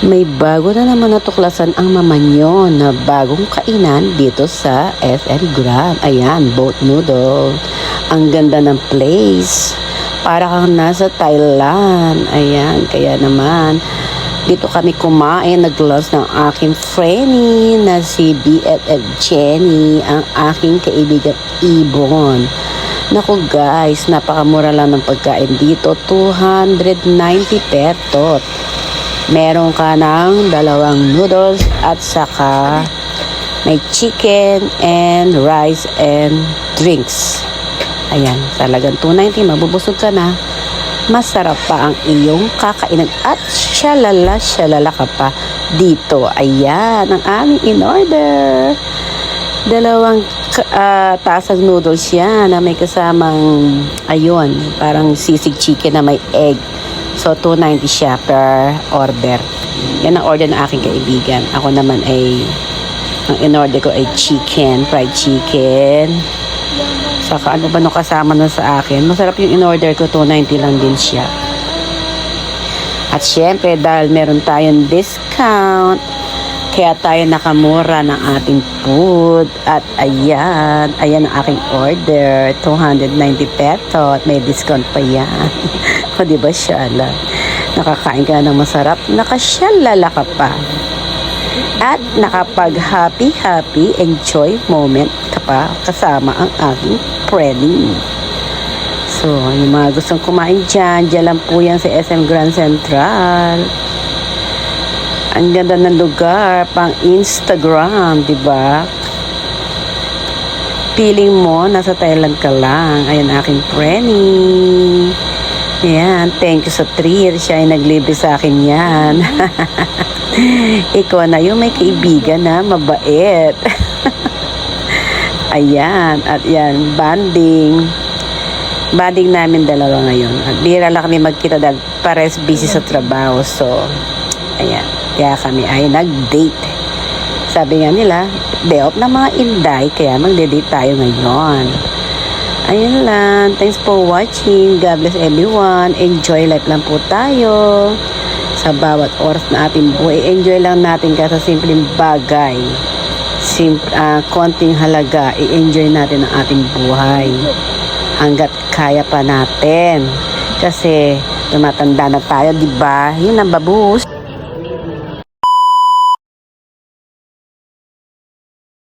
May bago na naman natuklasan ang mama nyo na bagong kainan dito sa SM Grand. Ayan, boat noodle. Ang ganda ng place. Para kang nasa Thailand. Ayan, kaya naman dito kami kumain, nag-lunch ng aking friendie na si BFF Jenny, ang aking kaibigan Ibon. Naku guys, napakamura lang ng pagkain dito, 290 petot. Meron ka ng dalawang noodles at saka may chicken and rice and drinks. Ayan, talagang 290, mabubusog ka na. Masarap pa ang iyong kakainan at syalala ka pa dito. Ayan, ang aming in-order. Dalawang tasang noodles yan na may kasamang, ayun, parang sisig chicken na may egg. So, 290 siya per order. Yan ang order ng aking kaibigan. Ako naman ay, ang in-order ko ay chicken, fried chicken. Saka ano ba nung kasama na sa akin. Masarap yung in-order ko, 290 lang din siya. At syempre, dahil meron tayong discount, kaya tayo nakamura ng ating food. At ayan ang aking order, 290 peso. At may discount pa yan. O diba, syala? Nakakain ka ng masarap, nakasyalala ka pa. At nakapag-happy enjoy moment ka pa kasama ang aking friendie. So, yung mga gustong kumain dyan lang po yan sa SM Grand Central. Ang ganda ng lugar, pang Instagram, diba? Feeling mo, nasa Thailand ka lang. Ayan, aking friendie. Ayan, thank you sa treat. Siya ay naglibre sa akin yan. Ikaw na yung may kaibigan na mabait. Ayan, at yan, banding namin dalawa ngayon. At bihira lang kami magkita dahil pares busy sa trabaho. So, ayan, kaya kami ay nag-date. Sabi nga nila, day off na mga Inday, kaya magde-date tayo ngayon. Ayun lang, thanks for watching. God bless everyone. Enjoy life lang po tayo. Sa bawat oras na ating buhay, enjoy lang natin kasi simpleng bagay. Konting halaga, i-enjoy natin ang ating buhay hanggat kaya pa natin kasi tumatanda na tayo, diba? Yun ang babus.